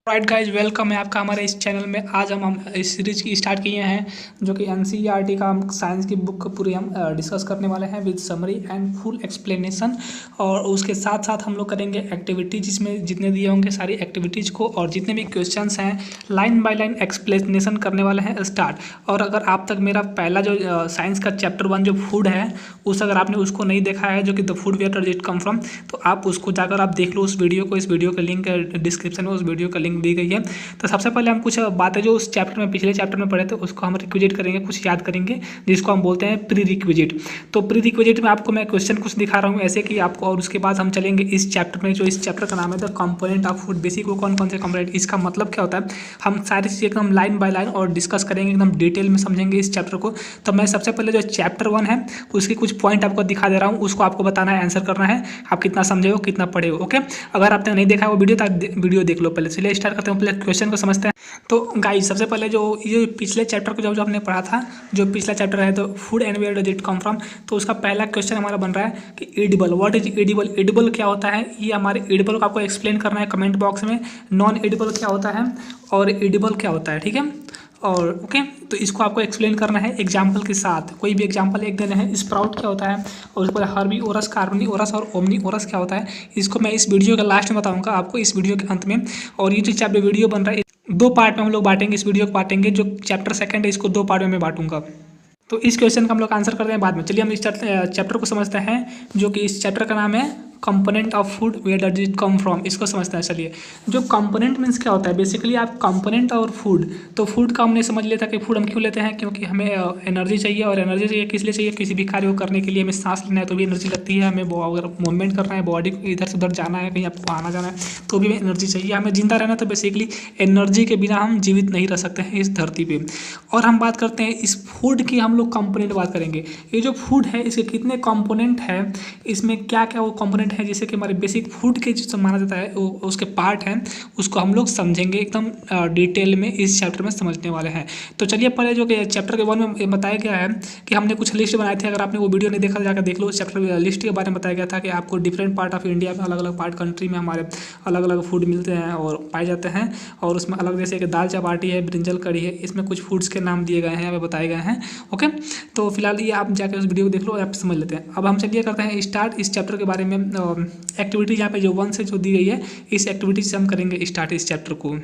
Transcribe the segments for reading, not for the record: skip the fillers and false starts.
Right guys, welcome है आपका हमारे इस चैनल में। आज हम इस सीरीज की स्टार्ट किए हैं जो कि एनसीईआरटी का हम साइंस की बुक पूरी हम डिस्कस करने वाले हैं with summary and full explanation. और उसके साथ साथ हम लोग करेंगे एक्टिविटी, जिसमें जितने दिए होंगे सारी एक्टिविटीज़ को और जितने भी क्वेश्चंस हैं लाइन बाय लाइन एक्सप्लेनेशन करने वाले हैं स्टार्ट। और अगर आप तक मेरा पहला जो साइंस का चैप्टर 1 जो फूड है उस अगर आपने उसको नहीं देखा है, जो कि the food where does it come from, तो आप उसको जाकर आप देख लो उस वीडियो को। इस वीडियो का लिंक डिस्क्रिप्शन में उस वीडियो का लिंक दी गई है। तो सबसे पहले हम कुछ बातें जो उस चैप्टर में पिछले चैप्टर में पढ़े थे उसको हम रिक्विजिट करेंगे, कुछ याद करेंगे, जिसको हम बोलते हैं प्री रिक्विजिट। तो प्री रिक्विजिट में आपको मैं क्वेश्चन कुछ दिखा रहा हूँ ऐसे कि आपको, और उसके बाद हम चलेंगे इस चैप्टर में। जो इस चैप्टर का नाम है the component of food, basic वो कौन कौन से कंपोनेंट, इसका मतलब क्या होता है, हम सारी चीज़ें एकदम लाइन बाय लाइन और डिस्कस करेंगे, एकदम डिटेल में समझेंगे इस चैप्टर को। तो मैं सबसे पहले जो चैप्टर 1 है उसके कुछ पॉइंट आपको दिखा दे रहा हूँ, उसको आपको बताना है, आंसर करना है, आप कितना समझे हो कितना पढ़े हो। ओके, अगर आपने नहीं देखा वो वीडियो देख लो पहले। चलिए स्टार्ट करते हैं, पहले क्वेश्चन को समझते हैं। तो गाइस सबसे पहले जो ये पिछले चैप्टर को जो हमने पढ़ा था, जो पिछला चैप्टर है तो food and where does it come from, तो उसका पहला क्वेश्चन हमारा बन रहा है कि edible, what is edible, edible क्या होता है। ये हमारे एडिबल को आपको एक्सप्लेन करना है कमेंट बॉक्स में। नॉन एडिबल क्या होता है और एडिबल क्या होता है, ठीक है। और ओके, तो इसको आपको एक्सप्लेन करना है एग्जाम्पल के साथ, कोई भी एग्जाम्पल एक देना है। स्प्राउट क्या होता है और उसके बाद हर्बी ओरस, कार्बनी ओरस और ओमनी ओरस क्या होता है, इसको मैं इस वीडियो के लास्ट में बताऊंगा आपको, इस वीडियो के अंत में। और ये जो चैप्टर वीडियो बन रहा है दो पार्ट में हम लोग बांटेंगे, इस वीडियो को बांटेंगे। जो चैप्टर 2 है इसको दो पार्ट में मैं बांटूंगा। तो इस क्वेश्चन का हम लोग आंसर करते हैं बाद में। चलिए हम इस चैप्टर को समझते हैं, जो कि इस चैप्टर का नाम है component of food where does it come from, इसको समझते हैं। चलिए, जो कंपोनेंट मीन्स क्या होता है, बेसिकली आप कंपोनेंट और फूड, तो फूड का हमने समझ लिया था कि फूड हम क्यों लेते हैं, क्योंकि हमें एनर्जी चाहिए। और एनर्जी चाहिए किस लिए चाहिए, किसी भी कार्य को करने के लिए। हमें सांस लेना है तो भी एनर्जी लगती है, हमें अगर मूवमेंट करना है, बॉडी को इधर से उधर जाना है, कहीं आपको आना जाना है तो भी एनर्जी चाहिए। हमें जिंदा रहना तो बेसिकली एनर्जी के बिना हम जीवित नहीं रह सकते हैं इस धरती पे। और हम बात करते हैं इस फूड की, हम लोग कंपोनेंट बात करेंगे। ये जो फूड है इसके कितने कंपोनेंट है, इसमें क्या क्या वो कंपोनेंट है, जैसे कि हमारे बेसिक फूड के जो माना जाता है वो उसके पार्ट हैं, उसको हम लोग समझेंगे एकदम डिटेल में इस चैप्टर में समझने वाले हैं। तो चलिए पहले जो कि चैप्टर के 1 में बताया गया है कि हमने कुछ लिस्ट बनाए थे। अगर आपने वो वीडियो नहीं देखा जाकर देख लो। उस चैप्टर लिस्ट के बारे में बताया गया था कि आपको डिफरेंट पार्ट ऑफ इंडिया में, अलग अलग पार्ट कंट्री में हमारे अलग अलग फूड मिलते हैं और पाए जाते हैं। और उसमें अलग, जैसे कि दाल चपाटी है, ब्रिंजल कढ़ी है, इसमें कुछ फूड्स के नाम दिए गए हैं, हमें बताए गए हैं। ओके, तो फिलहाल ये आप जाकर उस वीडियो को देख लो, आप समझ लेते हैं। अब हम चलिए करते हैं स्टार्ट इस चैप्टर के बारे में। एक्टिविटी यहाँ पे जो 1 से जो दी गई है, इस एक्टिविटी से हम करेंगे स्टार्ट इस चैप्टर को।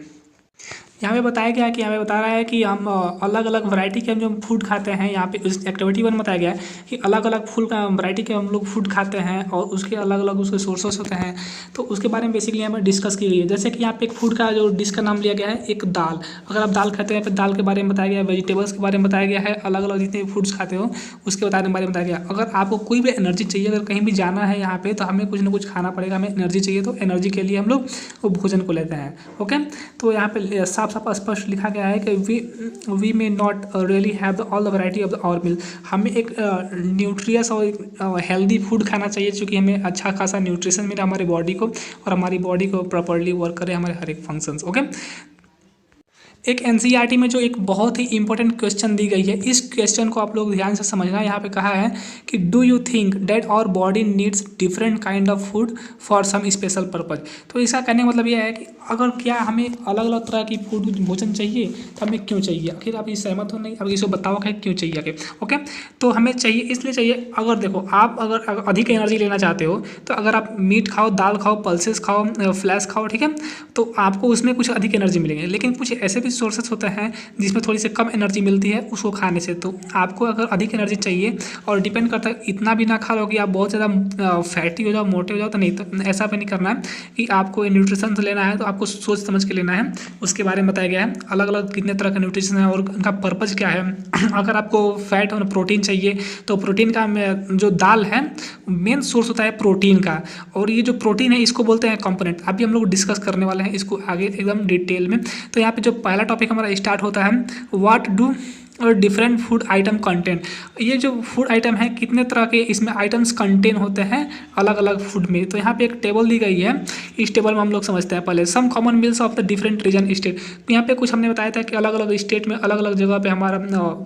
यहाँ पे बताया गया है कि यहाँ पे बता रहा है कि हम अलग अलग वैरायटी के हम जो फूड खाते हैं। यहाँ पे उस एक्टिविटी 1 में बताया गया है कि अलग अलग फूड का वैरायटी के हम लोग फूड खाते हैं और उसके अलग अलग उसके सोर्सेस होते हैं। तो उसके बारे में बेसिकली यहाँ पर डिस्कस की गई है। जैसे कि यहाँ पे एक फूड का जो डिश का नाम लिया गया है, एक दाल। अगर आप दाल खाते हैं फिर दाल के बारे में बताया गया है, वेजिटेबल्स के बारे में बताया गया है, अलग अलग जितने भी फूड्स खाते हो उसके बारे में बताया गया। अगर आपको कोई भी एनर्जी चाहिए, अगर कहीं भी जाना है यहाँ पे, तो हमें कुछ ना कुछ खाना पड़ेगा, हमें एनर्जी चाहिए, तो एनर्जी के लिए हम लोग वो भोजन को लेते हैं। ओके, तो यहाँ पे साफ साफ स्पष्ट लिखा गया है कि we may not really have all the variety of our meal. हमें एक न्यूट्रियस और हेल्दी फूड खाना चाहिए, क्योंकि हमें अच्छा खासा न्यूट्रिशन मिले हमारी बॉडी को और हमारी बॉडी को प्रॉपरली वर्क करे हमारे हर एक फंक्शंस। ओके, एक एनसीईआरटी में जो एक बहुत ही इंपॉर्टेंट क्वेश्चन दी गई है, इस क्वेश्चन को आप लोग ध्यान से समझना। यहाँ पे कहा है कि do you think that our body needs different kind of food for some special purpose. तो इसका कहने का मतलब यह है कि अगर क्या हमें अलग अलग तरह की फूड भोजन चाहिए तो हमें क्यों चाहिए, आखिर आप इस सहमत हो नहीं, अब इसको बताओ कि क्यों चाहिए आखिर। ओके, तो हमें चाहिए इसलिए चाहिए, अगर देखो आप अगर अधिक एनर्जी लेना चाहते हो तो अगर आप मीट खाओ, दाल खाओ, पल्सेस खाओ, फ्लैश खाओ, ठीक है, तो आपको उसमें कुछ अधिक एनर्जी मिलेगी। लेकिन कुछ ऐसे भी सोर्सेस होते हैं जिसमें थोड़ी सी कम एनर्जी मिलती है उसको खाने से। तो आपको अगर अधिक एनर्जी चाहिए, और डिपेंड करता है, इतना भी ना खा लो कि आप बहुत ज़्यादा फैटी हो जाओ, मोटे हो जाओ, तो नहीं, तो ऐसा भी नहीं करना है कि आपको न्यूट्रिशन लेना है तो आपको सोच समझ के लेना है। उसके बारे में बताया गया है अलग अलग कितने तरह का न्यूट्रिशन है और उनका पर्पज़ क्या है। अगर आपको फैट और प्रोटीन चाहिए तो प्रोटीन का जो दाल है मेन सोर्स होता है प्रोटीन का, और ये जो प्रोटीन है इसको बोलते हैं कंपोनेंट। अभी हम लोग डिस्कस करने वाले हैं इसको आगे एकदम डिटेल में। तो यहाँ पे जो पहला टॉपिक हमारा स्टार्ट होता है, व्हाट डू और डिफरेंट फूड आइटम कंटेंट, ये जो फूड आइटम है कितने तरह के इसमें आइटम्स कंटेन होते हैं अलग अलग फूड में। तो यहाँ पे एक टेबल दी गई है, इस टेबल में हम लोग समझते हैं पहले some common meals of the different region state. तो यहाँ पे कुछ हमने बताया था कि अलग अलग स्टेट में अलग अलग जगह पे हमारा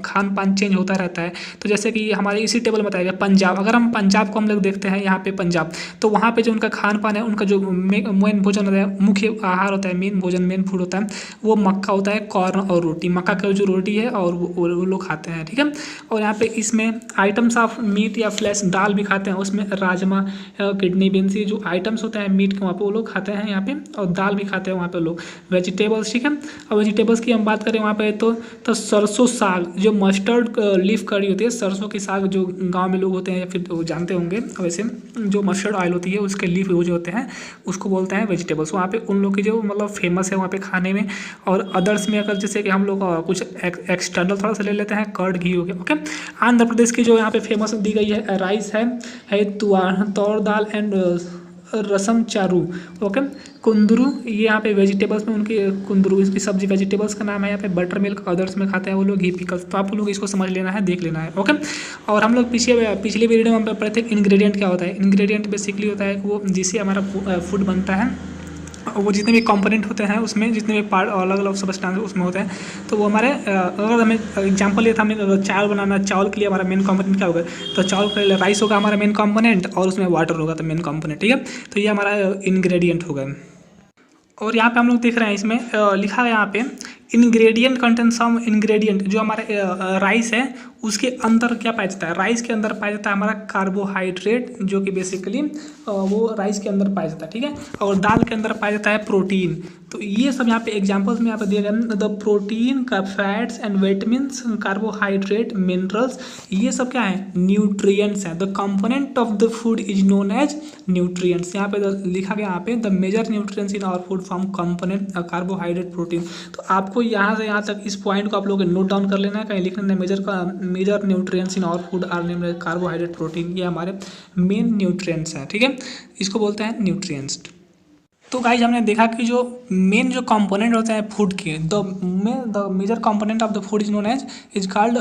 खान पान चेंज होता रहता है। तो जैसे कि हमारे इसी टेबल में बताया गया पंजाब, अगर हम पंजाब को हम लोग देखते हैं यहाँ पे पंजाब, तो वहाँ पे जो उनका खान पान है, उनका जो मेन भोजन होता है, मुख्य आहार होता है, मेन भोजन मेन फूड होता है वो मक्का होता है, कॉर्न और रोटी, मक्का का जो रोटी है और वो लोग खाते हैं, ठीक है। और यहाँ पे इसमें आइटम्स ऑफ मीट या फ्लैश, दाल भी खाते हैं, उसमें राजमा, किडनी बीन्स, ये जो आइटम्स होते हैं मीट के वहाँ पे वो लोग खाते हैं यहाँ पे, और दाल भी खाते हैं वहाँ पे लोग। वेजिटेबल्स, ठीक है। और वेजिटेबल्स की हम बात करें वहाँ पे तो सरसों साग, जो मस्टर्ड लीफ करी होती है, सरसों की साग जो गाँव में लोग होते हैं या फिर वो जानते होंगे, वैसे जो मस्टर्ड ऑयल होती है उसके लीफ यूज होते हैं, उसको बोलते हैं वेजिटेबल्स। वहाँ पे उन लोग की जो मतलब फेमस है वहाँ पे खाने में। और अदर्स में अगर जैसे कि हम लोग कुछ एक्सटर्नल थोड़ा सा ले लेते हैं, कर्ड घी हो गया, ओके। आंध्र प्रदेश की जो यहाँ पे फेमस दी गई है राइस है तौर दाल एंड रसम चारू, ओके। कुंदरू, ये यहाँ पे वेजिटेबल्स में उनकी कुंदरू, इसकी सब्जी वेजिटेबल्स का नाम है। यहाँ पे बटर मिल्क अदर्स में खाते हैं वो लोग, घी पिकल्स। तो आप लोग इसको समझ लेना है, देख लेना है, ओके। और हम लोग पिछले वीडियो में हम पढ़े थे इंग्रेडिएंट क्या होता है। इंग्रेडिएंट बेसिकली होता है वो जिससे हमारा फूड बनता है, वो जितने भी कंपोनेंट होते हैं उसमें जितने भी पार्ट अलग अलग सब्सटेंस उसमें होते हैं, तो वो हमारे अगर हमें एग्जांपल लिया था हमें चावल बनाना, चावल के लिए हमारा मेन कंपोनेंट क्या होगा, तो चावल के लिए राइस होगा हमारा मेन कंपोनेंट, और उसमें वाटर होगा तो मेन कंपोनेंट, ठीक है। तो ये हमारा इंग्रेडिएंट होगा। और यहाँ पे हम लोग देख रहे हैं इसमें लिखा है यहाँ पे इंग्रेडिएंट कंटेन सम इंग्रेडिएंट, जो हमारे राइस है उसके अंदर क्या पाया जाता है, राइस के अंदर पाया जाता है हमारा कार्बोहाइड्रेट, जो कि बेसिकली वो राइस के अंदर पाया जाता है, ठीक है। और दाल के अंदर पाया जाता है प्रोटीन। तो ये सब यहाँ पे एग्जांपल्स में यहाँ पे दिए गए, द प्रोटीन का fats and vitamins, carbohydrate, minerals, ये सब क्या है, न्यूट्रिएंट्स हैं। The component of the food is known as nutrients. यहाँ पे लिखा गया यहाँ पे the major nutrients in our food from component carbohydrate, protein. तो आपको यहाँ से यहाँ तक इस पॉइंट को आप लोग नोट डाउन कर लेना है, कहीं लिख लेना है major nutrients in our food are named carbohydrate, protein, ये हमारे मेन न्यूट्रिएंट्स हैं, ठीक है। इसको बोलते हैं न्यूट्रिएंट्स। तो गाइज हमने देखा कि जो मेन जो कंपोनेंट होते हैं फूड के, the major component of the food is known as is called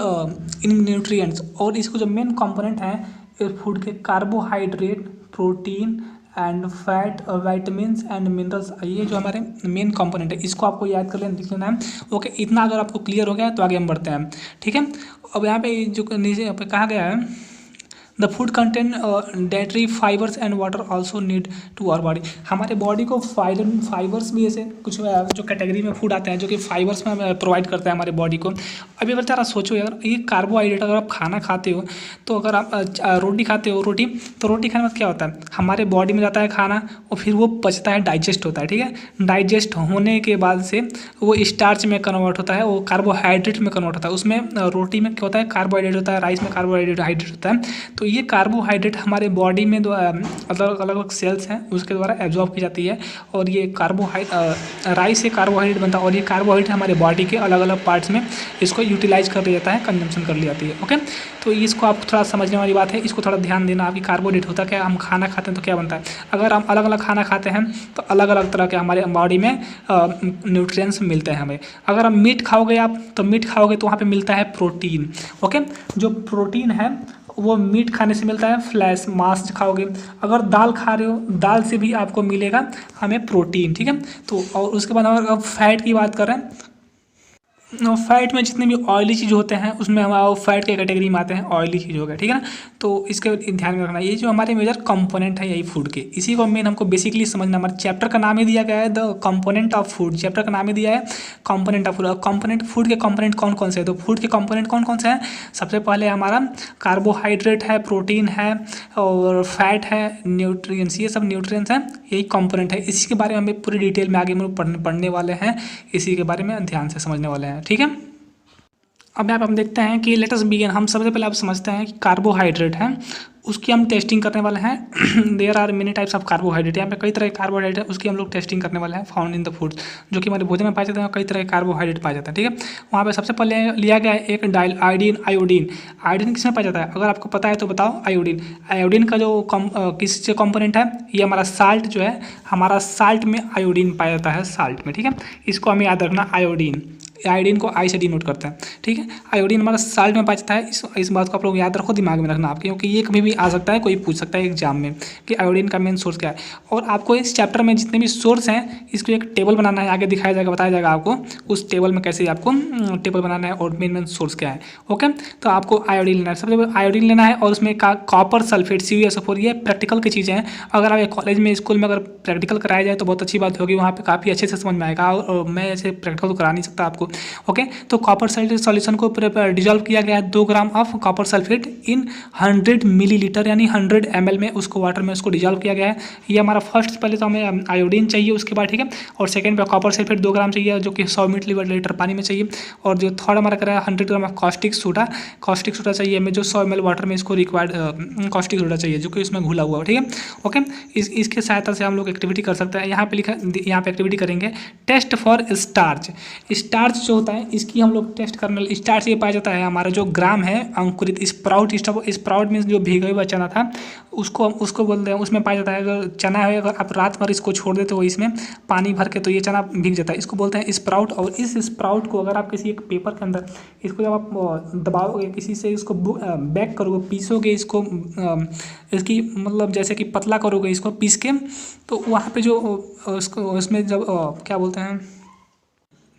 in nutrients. और इसको जो मेन कंपोनेंट है फूड के, carbohydrate, protein and fat, vitamins and minerals, ये जो हमारे मेन कंपोनेंट है, इसको आपको याद कर लेना, लिख लेना है, ओके। इतना अगर आपको क्लियर हो गया तो आगे हम बढ़ते हैं, ठीक है। अब यहाँ पे जो नीचे पे कहा गया है the food contain dietary fibres and water also need to our body. हमारे बॉडी को फाइबर्स भी ऐसे कुछ जो कैटेगरी में फूड आते हैं जो कि फाइबर्स में प्रोवाइड करता है हमारे बॉडी को। अभी अगर जरा सोचो यार, ये कार्बोहाइड्रेट अगर आप खाना खाते हो, तो अगर आप रोटी खाते हो, तो रोटी खाने में क्या होता है, हमारे बॉडी में जाता है खाना और फिर वो पचता है, डाइजेस्ट होता है, ठीक है। डाइजेस्ट होने के बाद से वो स्टार्च में कन्वर्ट होता है, वो कार्बोहाइड्रेट में कन्वर्ट होता है। उसमें रोटी में क्या होता है, कार्बोहाइड्रेट होता है, राइस में कार्बोहाइड्रेट होता है। तो ये कार्बोहाइड्रेट हमारे बॉडी में अलग अलग सेल्स हैं उसके द्वारा एब्जॉर्ब की जाती है, और ये राइस से कार्बोहाइड्रेट बनता है, और ये कार्बोहाइड्रेट हमारे बॉडी के अलग अलग पार्ट्स में इसको यूटिलाइज कर लिया जाता है, कंजम्पशन कर ली जाती है, ओके। तो इसको आप थोड़ा समझने वाली बात है, इसको थोड़ा ध्यान देना। आपकी कार्बोहाइड्रेट होता क्या, हम खाना खाते हैं तो क्या बनता है, अगर हम अलग अलग खाना खाते हैं तो अलग अलग तरह के हमारे बॉडी में न्यूट्रिएंट्स मिलते हैं हमें। अगर हम मीट खाओगे तो वहाँ पे मिलता है प्रोटीन, ओके। जो प्रोटीन है वो मीट खाने से मिलता है, फ्लैश मांस खाओगे। अगर दाल खा रहे हो, दाल से भी आपको मिलेगा हमें प्रोटीन, ठीक है। तो और उसके बाद अगर फैट की बात करें, फैट में जितने भी ऑयली चीज़ होते हैं उसमें हमारा फैट के कैटेगरी में आते हैं, ऑयली चीज़ हो गया, ठीक है ना। तो इसके ध्यान में रखना, ये जो हमारे मेजर कंपोनेंट है यही फूड के, इसी को मेन हमको बेसिकली समझना। हमारे चैप्टर का नाम ही दिया गया है the component of food, chapter का नाम ही दिया है component of food. Component food के कंपोनेंट कौन कौन से हैं, तो फूड के कंपोनेंट कौन कौन से हैं, सबसे पहले हमारा कार्बोहाइड्रेट है, प्रोटीन है और फैट है, न्यूट्रिएंट्स, ये सब न्यूट्रिएंट्स हैं, यही कंपोनेंट है। इसी के बारे में हमें पूरी डिटेल में आगे हम लोग पढ़ने वाले हैं, इसी के बारे में ध्यान से समझने वाले हैं, ठीक है। अब यहाँ पे हम देखते हैं कि लेट अस बिगिन। हम सबसे पहले आप समझते हैं कि कार्बोहाइड्रेट है, उसकी हम टेस्टिंग करने वाले हैं। There are many types of carbohydrate, यहाँ पे कई तरह के कार्बोहाइड्रेट है, उसकी हम लोग टेस्टिंग करने वाले हैं। फाउंड इन द फूड, जो कि हमारे भोजन में पाए जाते हैं, कई तरह के कार्बोहाइड्रेट पाया जाता है, ठीक है। वहाँ पे सबसे पहले लिया गया है एक आयोडीन। आयोडीन किसमें पाया जाता है, अगर आपको पता है तो बताओ। आयोडीन का जो किस कंपोनेंट है, ये हमारा साल्ट जो है, हमारा साल्ट में आयोडीन पाया जाता है, साल्ट में, ठीक है। इसको हमें याद रखना, आयोडीन आयोडीन को आई से डिनोट करता है। ठीक है, आयोडीन हमारा साल्ट में पाया जाता है। इस बात को आप लोग याद रखो, दिमाग में रखना आपके, क्योंकि ये कभी भी आ सकता है, कोई पूछ सकता है एग्जाम में कि आयोडीन का मेन सोर्स क्या है। और आपको इस चैप्टर में जितने भी सोर्स हैं इसको एक टेबल बनाना है, आगे दिखाया जाएगा, बताया जाएगा आपको उस टेबल में कैसे आपको टेबल बनाना है और मेन सोर्स क्या है। ओके, तो आपको आयोडीन लेना है, सबसे पहले आयोडीन लेना है और उसमें कॉपर सल्फेट CuSO4, ये प्रैक्टिकल की चीज़ें हैं। अगर आप कॉलेज में स्कूल में अगर प्रैक्टिकल कराया जाए तो बहुत अच्छी बात होगी, वहाँ पे काफ़ी अच्छे से समझ में आएगा। और मैं ऐसे प्रैक्टिकल तो करा नहीं सकता आपको। ओके, तो कॉपर सल्फेट सॉल्यूशन को डिजोल्व किया गया है 2 gram of copper sulphate in 100 millilitre यानी 100 ml में, उसको वाटर में उसको डिजोल्व किया गया है। ये हमारा फर्स्ट, पहले तो हमें आयोडीन चाहिए उसके बाद, ठीक है, और सेकंड पे कॉपर सल्फेट 2 ग्राम चाहिए जो कि 100 मिलीलीटर पानी में चाहिए। और जो थर्ड हमारा करा है 100 ग्राम कॉस्टिक सोडा चाहिए हमें, जो 100 ml वाटर में इसको रिक्वायर्ड कॉस्टिक सोडा चाहिए जो कि इसमें घुला हुआ है। ठीक है, ओके, इसके सहायता से हम लोग एक्टिविटी कर सकते हैं। यहाँ पे लिखा, यहाँ पे एक्टिविटी करेंगे टेस्ट फॉर स्टार्च। स्टार्च जो होता है इसकी हम लोग टेस्ट करने, स्टार्च ये पाया जाता है हमारा जो ग्राम है अंकुरित स्प्राउट मीन्स जो भीगा हुआ चना था उसको बोलते हैं, उसमें पाया जाता है। अगर चना है, अगर आप रात भर इसको छोड़ देते हो इसमें पानी भर के तो ये चना भीग जाता है, इसको बोलते हैं स्प्राउट। और इस स्प्राउट को अगर आप किसी एक पेपर के अंदर इसको जब आप दबाओगे, किसी से इसको बैक करोगे, पीसोगे इसको, इसकी मतलब जैसे कि पतला करोगे इसको पीस के, तो वहाँ पे जो उसको उसमें जब क्या बोलते हैं,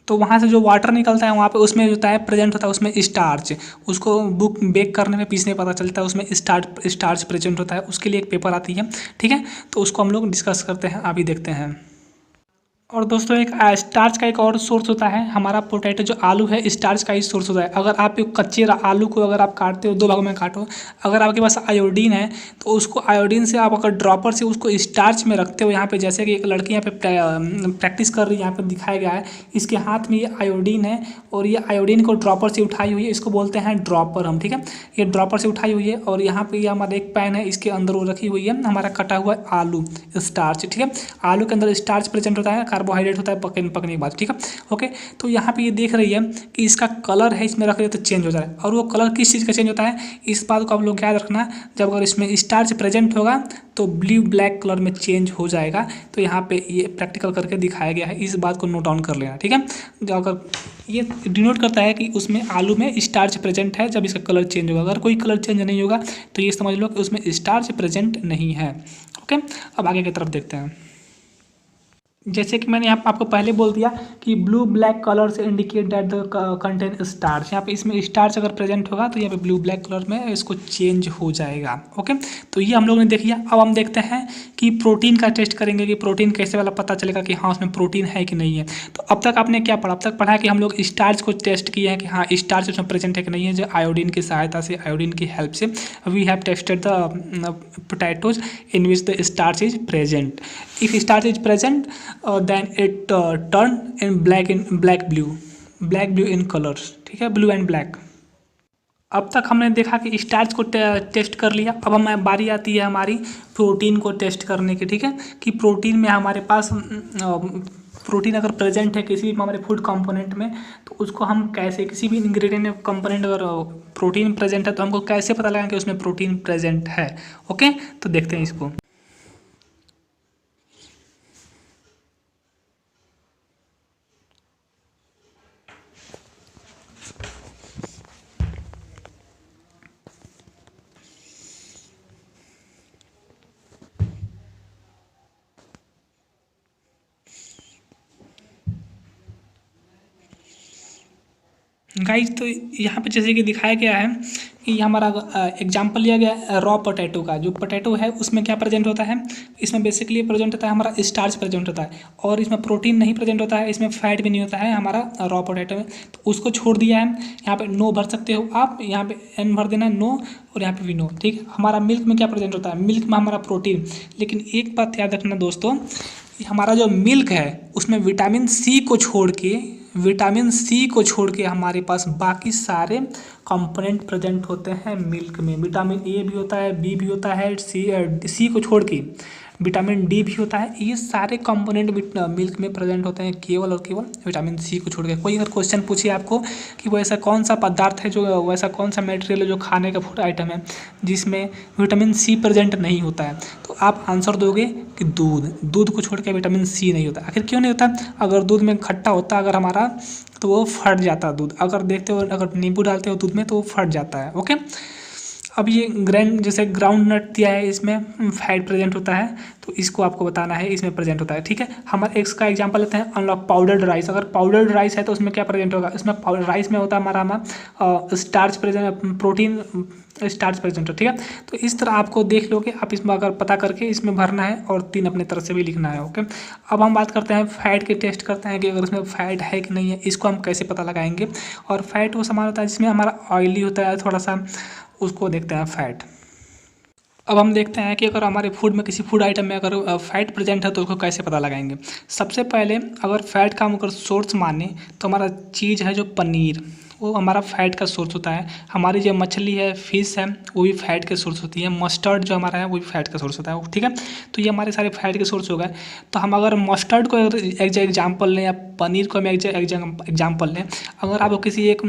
तो वहाँ से जो वाटर निकलता है वहाँ पे उसमें जो होता है प्रेजेंट होता है उसमें स्टार्च। उसको बुक बेक करने में पीसने पता चलता है उसमें स्टार्च प्रेजेंट होता है। उसके लिए एक पेपर आती है, ठीक है, तो उसको हम लोग डिस्कस करते हैं, अभी देखते हैं। और दोस्तों एक स्टार्च का एक और सोर्स होता है हमारा पोटैटो, जो आलू है स्टार्च का ही सोर्स होता है। अगर आप कच्चे आलू को अगर आप काटते हो, 2 भागों में काटो, अगर आपके पास आयोडीन है तो उसको आयोडीन से आप अगर ड्रॉपर से उसको स्टार्च में रखते हो, यहाँ पे जैसे कि एक लड़की यहाँ पे प्रैक्टिस कर रही है, यहाँ पे दिखाया गया है, इसके हाथ में ये आयोडीन है और ये आयोडीन को ड्रॉपर से उठाई हुई है, इसको बोलते हैं ड्रॉपर हम। ठीक है, ये ड्रॉपर से उठाई हुई है और यहाँ पे ये हमारा एक पैन है, इसके अंदर वो रखी हुई है हमारा कटा हुआ आलू स्टार्च। ठीक है, आलू के अंदर स्टार्च प्रेजेंट होता है, कार्बोहाइड्रेट होता है पकने के बाद। ठीक है, ओके, तो यहाँ पे ये देख रही है कि इसका कलर है, इसमें रख रहे तो चेंज हो जाए। और वो कलर किस चीज़ का चेंज होता है, इस बात को आप लोग याद रखना, जब अगर इसमें स्टार्च प्रेजेंट होगा तो ब्लू ब्लैक कलर में चेंज हो जाएगा। तो यहाँ पे ये प्रैक्टिकल करके दिखाया गया है, इस बात को नोट डाउन कर लेना। ठीक है, जो अगर ये डिनोट करता है कि उसमें आलू में स्टार्च प्रेजेंट है जब इसका कलर चेंज होगा। अगर कोई कलर चेंज नहीं होगा तो ये समझ लो कि उसमें स्टार्च प्रेजेंट नहीं है। ओके, अब आगे की तरफ देखते हैं। जैसे कि मैंने यहाँ आपको पहले बोल दिया कि ब्लू ब्लैक कलर से indicate that the contain starch, यहाँ पे इसमें स्टार्च अगर प्रेजेंट होगा तो यहाँ पे ब्लू ब्लैक कलर में इसको चेंज हो जाएगा। ओके, तो ये हम लोगों ने देख लिया। अब हम देखते हैं कि प्रोटीन का टेस्ट करेंगे कि प्रोटीन कैसे वाला पता चलेगा कि हाँ उसमें प्रोटीन है कि नहीं है। तो अब तक आपने क्या पढ़ा, अब तक पढ़ा कि हम लोग स्टार्च को टेस्ट किए हैं कि हाँ स्टार्च उसमें प्रेजेंट है कि नहीं है, जो आयोडीन की सहायता से, आयोडीन की हेल्प से we have tested the potatoes in which the starch is present. If starch is present then it turn in black blue in colors। ठीक है, ब्लू एंड ब्लैक। अब तक हमने देखा कि स्टार्च को टेस्ट कर लिया। अब हमें बारी आती है हमारी प्रोटीन को टेस्ट करने की। ठीक है, कि प्रोटीन में हमारे पास प्रोटीन अगर प्रेजेंट है किसी भी हमारे फूड कंपोनेंट में तो उसको हम कैसे, किसी भी इंग्रेडिएंट कंपोनेंट अगर प्रोटीन प्रेजेंट है तो हमको कैसे पता लगा कि उसमें प्रोटीन प्रेजेंट है। ओके, तो देखते हैं इसको। गाइस, तो यहाँ पे जैसे कि दिखाया गया है कि हमारा एग्जांपल लिया गया है रॉ पोटैटो का। जो पोटैटो है उसमें क्या प्रेजेंट होता है, इसमें बेसिकली प्रेजेंट होता है हमारा स्टार्च प्रेजेंट होता है और इसमें प्रोटीन नहीं प्रेजेंट होता है, इसमें फैट भी नहीं होता है हमारा रॉ पोटैटो में। तो उसको छोड़ दिया है, यहाँ पे नो भर सकते हो आप, यहाँ पे एन भर देना है नो और यहाँ पे भी नो। ठीक है, हमारा मिल्क में क्या प्रेजेंट होता है, मिल्क में हमारा प्रोटीन। लेकिन एक बात याद रखना दोस्तों, हमारा जो मिल्क है उसमें विटामिन सी को छोड़ के हमारे पास बाकी सारे कंपोनेंट प्रेजेंट होते हैं मिल्क में। विटामिन ए भी होता है, बी भी होता है, सी को छोड़ के विटामिन डी भी होता है। ये सारे कंपोनेंट मिल्क में प्रेजेंट होते हैं, केवल और केवल विटामिन सी को छोड़ के। कोई अगर क्वेश्चन पूछे आपको कि वो ऐसा कौन सा पदार्थ है, जो वैसा कौन सा मटेरियल है जो खाने का फूड आइटम है जिसमें विटामिन सी प्रेजेंट नहीं होता है, तो आप आंसर दोगे कि दूध को छोड़ के विटामिन सी नहीं होता। आखिर क्यों नहीं होता? अगर दूध में खट्टा होता अगर हमारा, तो वो फट जाता दूध। अगर देखते हो, अगर नींबू डालते हो दूध में तो वो फट जाता है। ओके, अब ये जैसे ग्राउंड नट दिया है, इसमें फैट प्रेजेंट होता है, तो इसको आपको बताना है इसमें प्रेजेंट होता है। ठीक है, हमारे इसका एग्जांपल लेते हैं अनलॉक पाउडर्ड राइस। अगर पाउडर्ड राइस है तो उसमें क्या प्रेजेंट होगा? इसमें राइस में होता है हमारा starch present, protein starch present है। ठीक है, तो इस तरह आपको देख लो कि आप इसमें अगर पता करके इसमें भरना है और 3 अपने तरफ से भी लिखना है। ओके, अब हम बात करते हैं फैट के, टेस्ट करते हैं कि अगर इसमें फैट है कि नहीं है, इसको हम कैसे पता लगाएंगे। और फैट वो सामान होता है जिसमें हमारा ऑयली होता है थोड़ा सा, उसको देखते हैं फैट। अब हम देखते हैं कि अगर हमारे फूड में, किसी फूड आइटम में अगर फैट प्रेजेंट है तो उसको कैसे पता लगाएंगे। सबसे पहले अगर फैट का हम अगर सोर्स माने तो हमारा चीज़ है जो पनीर, वो हमारा फैट का सोर्स होता है। हमारी जो मछली है, फिश है, वो भी फैट के सोर्स होती है। मस्टर्ड जो हमारा है वो भी फैट का सोर्स होता है। ठीक है, तो ये हमारे सारे फैट के सोर्स हो गए। तो हम अगर मस्टर्ड को एक एग्जाम्पल लें या पनीर को हम एक एग्जाम्पल लें, अगर आप किसी एक,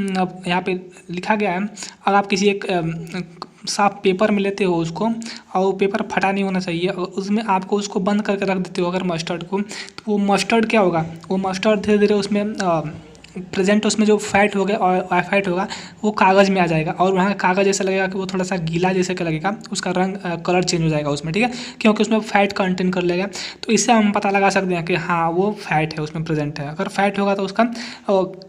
यहाँ पे लिखा गया है, अगर आप किसी एक साफ पेपर में लेते हो उसको, और वो पेपर फटा नहीं होना चाहिए, और उसमें आपको उसको बंद करके रख देते हो अगर मस्टर्ड को, तो वो मस्टर्ड क्या होगा, वो मस्टर्ड धीरे धीरे उसमें प्रेजेंट, उसमें जो फैट होगा और फैट होगा वो कागज़ में आ जाएगा, और वहाँ कागज़ ऐसा लगेगा कि वो थोड़ा सा गीला जैसे का लगेगा, उसका रंग कलर चेंज हो जाएगा उसमें। ठीक है, क्योंकि उसमें फैट कंटेन कर लेगा। तो इससे हम पता लगा सकते हैं कि हाँ वो फैट है, उसमें प्रेजेंट है। अगर फैट होगा तो उसका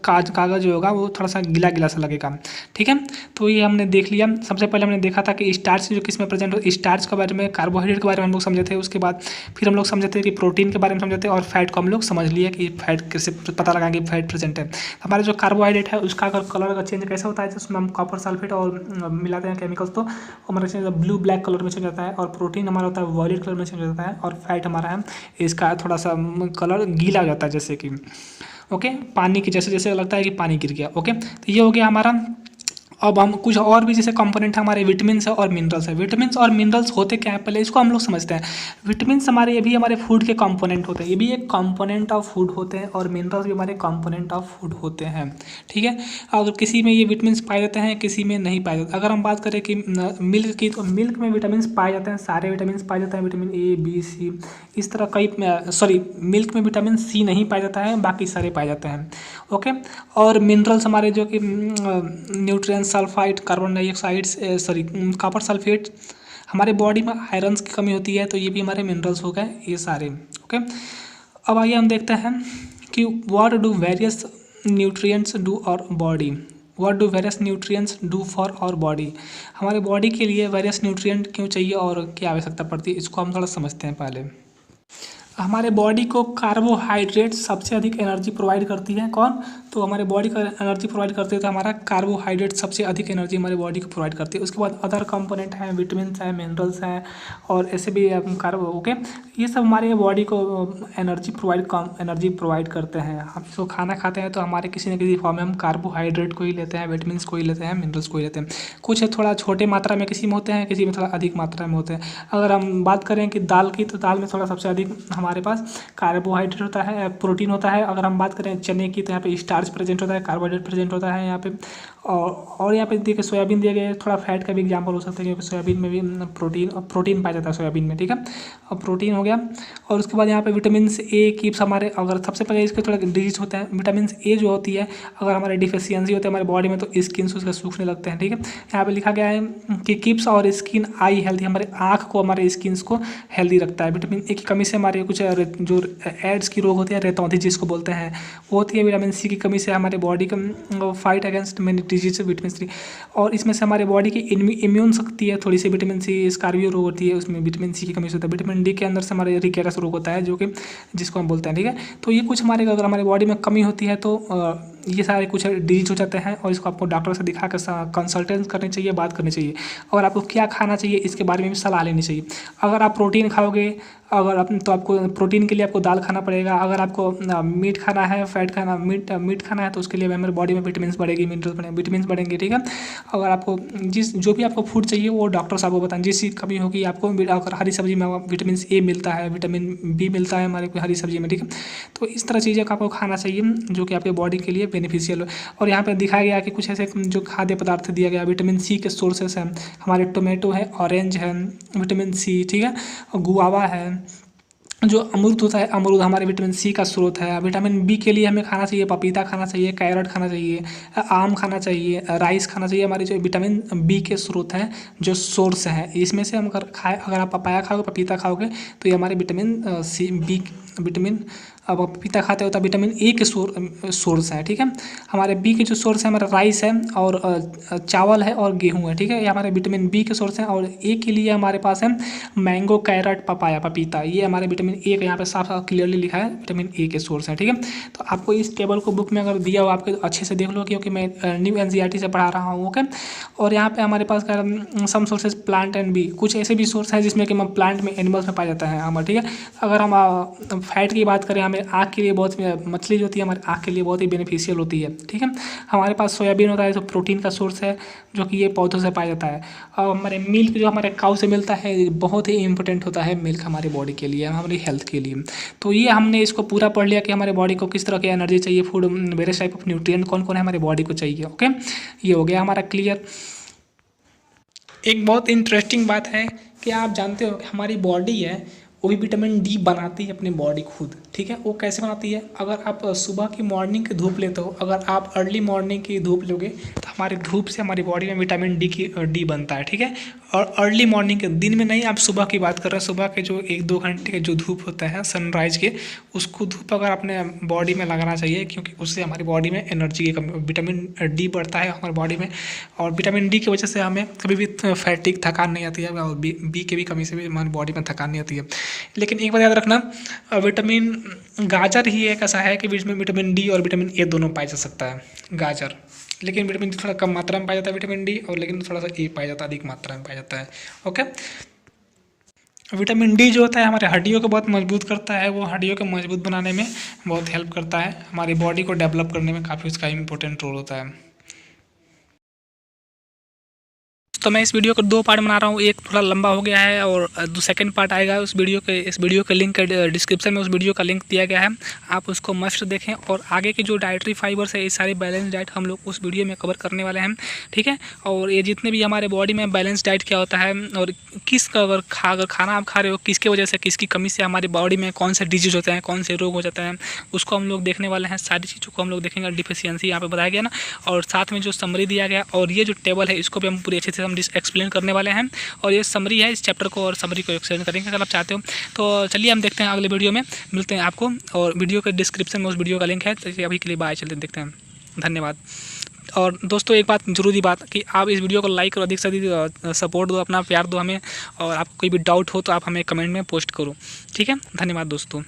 कागज़ जो होगा वो थोड़ा सा गीला गीला सा लगेगा। ठीक है, तो ये हमने देख लिया। सबसे पहले हमने देखा था कि स्टार्च जो किस में प्रेजेंट हो, स्टार्च के बारे में, कार्बोहाइड्रेट के बारे में हम लोग समझे थे। उसके बाद फिर हम लोग समझे थे कि प्रोटीन के बारे में समझे थे, और फैट को हम लोग समझ लिया कि फैट कैसे पता लगाएंगे फैट प्रेजेंट है। हमारे जो कार्बोहाइड्रेट है उसका अगर कलर का चेंज कैसे होता है, जिसमें हम कॉपर सल्फेट और मिलाते हैं केमिकल्स, तो हमारा ब्लू ब्लैक कलर में चेंज जाता है। और प्रोटीन हमारा होता है वॉयलेट कलर में चेंज जाता है। और फैट हमारा है, इसका थोड़ा सा कलर गीला हो जाता है, जैसे कि ओके, पानी की जैसे जैसे लगता है कि पानी गिर गया। ओके, तो ये हो गया हमारा। अब हम कुछ और भी जैसे कंपोनेंट हमारे विटामिन्स है और मिनरल्स है। विटामिन्स और मिनरल्स होते क्या है, पहले इसको हम लोग समझते हैं। विटामिन्स हमारे, ये भी हमारे फूड के कंपोनेंट होते हैं, ये भी एक कंपोनेंट ऑफ फूड होते हैं, और मिनरल्स भी हमारे कंपोनेंट ऑफ फूड होते हैं। ठीक है, अगर किसी में ये विटामिन्स पाए जाते हैं, किसी में नहीं पाए जाते। अगर हम बात करें कि मिल्क की, तो मिल्क में विटामिन्स पाए जाते हैं, सारे विटामिन्स पाए जाते हैं, विटामिन ए बी सी, इस तरह कई, सॉरी मिल्क में विटामिन सी नहीं पाया जाता है, बाकी सारे पाए जाते हैं। ओके, और मिनरल्स हमारे जो कि nutrients, sulphide, carbon dioxide, sorry copper sulphate, हमारे बॉडी में आयरन की कमी होती है, तो ये भी हमारे मिनरल्स हो गए ये सारे। ओके, अब आइए हम देखते हैं कि what do various nutrients do our body, what do various nutrients do for our body. हमारे बॉडी के लिए वेरियस न्यूट्रिएंट क्यों चाहिए और क्या आवश्यकता पड़ती है, इसको हम थोड़ा समझते हैं पहले। हमारे बॉडी को कार्बोहाइड्रेट सबसे अधिक एनर्जी प्रोवाइड करती है। कौन? तो हमारे बॉडी का एनर्जी प्रोवाइड करती है, तो हमारा कार्बोहाइड्रेट सबसे अधिक एनर्जी हमारे बॉडी को प्रोवाइड करती है। उसके बाद अदर कंपोनेंट हैं, विटामिन हैं, मिनरल्स हैं, और ऐसे भी कार्बो। ओके, ये सब हमारे बॉडी को एनर्जी प्रोवाइड करते हैं। हम इसको खाना खाते हैं तो हमारे किसी न किसी फॉर्म में हम कार्बोहाइड्रेट को ही लेते हैं, विटामिन को ही लेते हैं, मिनरल्स को ही लेते हैं। कुछ थोड़ा छोटे मात्रा में किसी में होते हैं, किसी में थोड़ा अधिक मात्रा में होते हैं। अगर हम बात करें कि दाल की, तो दाल में थोड़ा सबसे अधिक हमारे पास कार्बोहाइड्रेट होता है, प्रोटीन होता है। अगर हम बात करें चने की, तो यहाँ पे स्टार्च प्रेजेंट होता है, कार्बोहाइड्रेट प्रेजेंट होता है यहाँ पे। और यहाँ पे देखिए सोयाबीन दिया गया है, थोड़ा फैट का भी एग्जाम्पल हो सकता है, क्योंकि सोयाबीन में भी प्रोटीन पाया जाता है सोयाबीन में। ठीक है, और प्रोटीन हो गया। और उसके बाद यहाँ पे विटामिन ए की हमारे, अगर सबसे पहले इसके थोड़ा डिजीज होते हैं। विटामिन ए जो होती है, अगर हमारे डिफिशियंसी होती है हमारे बॉडी में, तो स्किन उसका सूखने लगते हैं। ठीक है, यहाँ पे लिखा गया है कि कीप्स और स्किन आई हेल्थी, हमारे आँख को, हमारे स्किन को हेल्दी रखता है। विटामिन ए की कमी से हमारे कुछ जो एड्स की रोग होती है, रेतौंधी जिसको बोलते हैं, वो होती है। विटामिन सी की कमी से हमारे बॉडी का fight against many disease, vitamin C. और इसमें से हमारे बॉडी की इम्यून शक्ति है थोड़ी सी, विटामिन सी, स्कॉर्पियो रोग होती है, उसमें विटामिन सी की कमी से होता है। विटामिन डी के अंदर से हमारे रिकेटस रोग होता है, जो कि जिसको हम बोलते हैं। ठीक है, तो ये कुछ हमारे, अगर हमारे बॉडी में कमी होती है तो ये सारे कुछ डिजीज हो जाते हैं, और इसको आपको डॉक्टर से दिखा कर कंसल्टेंस करनी चाहिए, बात करनी चाहिए। और आपको क्या खाना चाहिए इसके बारे में भी सलाह लेनी चाहिए। अगर आप प्रोटीन खाओगे, अगर आप तो आपको प्रोटीन के लिए आपको दाल खाना पड़ेगा। अगर आपको मीट खाना है, फैट खाना, मीट खाना है तो उसके लिए हमारे बॉडी में विटामिन बढ़ेगी, मिनरल्स बढ़ेंगे, विटामिन बढ़ेंगे, ठीक है। अगर आपको जो भी आपको फूड चाहिए वो डॉक्टर साहब को बताएं। जिस चीज़ कमी होगी आपको, अगर हरी सब्जी में विटामिन ए मिलता है, विटामिन बी मिलता है हमारे हरी सब्जी में, ठीक है। तो इस तरह चीज़ें आपको खाना चाहिए जो कि आपके बॉडी के लिए बेनिफिशियल हो। और यहाँ पे दिखाया गया कि कुछ ऐसे जो खाद्य पदार्थ दिया गया, विटामिन सी के सोर्सेस हैं हमारे, टोमेटो है, ऑरेंज है, विटामिन सी, ठीक है, और गुआवा है, जो अमरूद होता है, अमरूद हमारे विटामिन सी का स्रोत है। विटामिन बी के लिए हमें खाना चाहिए पपीता खाना चाहिए, कैरेट खाना चाहिए, आम खाना चाहिए, राइस खाना चाहिए। हमारे जो विटामिन बी के स्रोत हैं, जो सोर्स हैं, इसमें से हम अगर आप पपाया खाओगे, पपीता खाओगे तो ये हमारे विटामिन सी बी विटामिन, अब पपीता खाते हो तो विटामिन ए के सोर्स है, ठीक है। हमारे बी के जो सोर्स है हमारा राइस है और चावल है और गेहूँ है, ठीक है। ये हमारे विटामिन बी के सोर्स हैं। और ए के लिए हमारे पास है मैंगो, कैरेट, पपाया, पपीता, ये हमारे विटामिन ए का यहाँ पे साफ साफ क्लियरली लिखा है, विटामिन ए के सोर्स है, ठीक है। तो आपको इस टेबल को बुक में अगर दिया हो आपके, अच्छे से देख लो, क्योंकि मैं न्यू एनसीईआरटी से पढ़ा रहा हूँ, ओके। और यहाँ पे हमारे पास सम सोर्सेज प्लांट एंड बी, कुछ ऐसे भी सोर्स है जिसमें कि प्लांट में, एनिमल्स में पाया जाता है हमारा, ठीक है। अगर हम फैट की बात करें, हमें आँख के लिए बहुत, मछली जो होती है हमारे आँख के लिए बहुत ही बेनिफिशियल होती है, ठीक है। हमारे पास सोयाबीन होता है जो प्रोटीन का सोर्स है, जो कि ये पौधों से पाया जाता है। और हमारे मिल्क जो हमारे काऊ से मिलता है बहुत ही इंपॉर्टेंट होता है मिल्क हमारी बॉडी के लिए, हमारी हेल्थ के लिए। तो ये हमने इसको पूरा पढ़ लिया कि हमारे बॉडी को किस तरह की एनर्जी चाहिए, food, various type of nutrient कौन कौन है हमारे बॉडी को चाहिए, ओके। ये हो गया हमारा क्लियर। एक बहुत इंटरेस्टिंग बात है कि आप जानते हो कि हमारी बॉडी है वो भी विटामिन डी बनाती है अपनी बॉडी खुद, ठीक है। वो कैसे बनाती है? अगर आप सुबह की मॉर्निंग की धूप लेते हो, अगर आप अर्ली मॉर्निंग की धूप लोगे तो हमारी धूप से हमारी बॉडी में विटामिन डी बनता है, ठीक है। और अर्ली मॉर्निंग के, दिन में नहीं, आप सुबह की बात कर रहे हैं, सुबह के जो 1-2 घंटे के जो धूप होता है सनराइज के, उसको धूप अगर अपने बॉडी में लगाना चाहिए, क्योंकि उससे हमारी बॉडी में एनर्जी की कमी, विटामिन डी बढ़ता है हमारी बॉडी में। और विटामिन डी की वजह से हमें कभी भी फैटिक, थकान नहीं आती है, और बी के भी कमी से भी हमारी बॉडी में थकान नहीं आती है। लेकिन एक बात याद रखना, विटामिन गाजर ही एक ऐसा है कि जिसमें विटामिन डी और विटामिन ए दोनों पाया जा सकता है, गाजर। लेकिन विटामिन डी थोड़ा कम मात्रा में पाया जाता है, विटामिन डी, और लेकिन थोड़ा सा ए पाया जाता है, अधिक मात्रा में पाया जाता है, ओके। विटामिन डी जो होता है हमारे हड्डियों को बहुत मजबूत करता है, वो हड्डियों को मजबूत बनाने में बहुत हेल्प करता है, हमारी बॉडी को डेवलप करने में काफ़ी उसका इंपॉर्टेंट रोल होता है। तो मैं इस वीडियो को 2 पार्ट बना रहा हूँ, एक थोड़ा लंबा हो गया है और सेकंड पार्ट आएगा इस वीडियो के लिंक डिस्क्रिप्शन में उस वीडियो का लिंक दिया गया है, आप उसको मस्ट देखें। और आगे की जो डाइटरी फाइबर्स है, ये सारी बैलेंस डाइट हम लोग उस वीडियो में कवर करने वाले हैं, ठीक है। और ये जितने भी हमारे बॉडी में बैलेंस डाइट क्या होता है, और अगर खाना आप खा रहे हो किसके वजह से, किसकी कमी से हमारी बॉडी में कौन से डिजीज होते हैं, कौन से रोग हो जाते हैं, उसको हम लोग देखने वाले हैं। सारी चीज़ों को हम लोग देखेंगे, डिफिशियंसी यहाँ पे बताया गया ना, और साथ में जो समरी दिया गया, और ये जो टेबल है इसको भी हम पूरी अच्छे से एक्सप्लेन करने वाले हैं। और ये समरी है इस चैप्टर को, और समरी को एक्सप्लेन करेंगे अगर आप चाहते हो। तो चलिए हम देखते हैं अगले वीडियो में, मिलते हैं आपको। और वीडियो के डिस्क्रिप्शन में उस वीडियो का लिंक है। तो अभी के लिए बाय, चलते देखते हैं, धन्यवाद। और दोस्तों एक बात, जरूरी बात, कि आप इस वीडियो को लाइक और अधिक से अधिक सपोर्ट दो, अपना प्यार दो हमें। और आपको कोई भी डाउट हो तो आप हमें कमेंट में पोस्ट करो, ठीक है। धन्यवाद दोस्तों।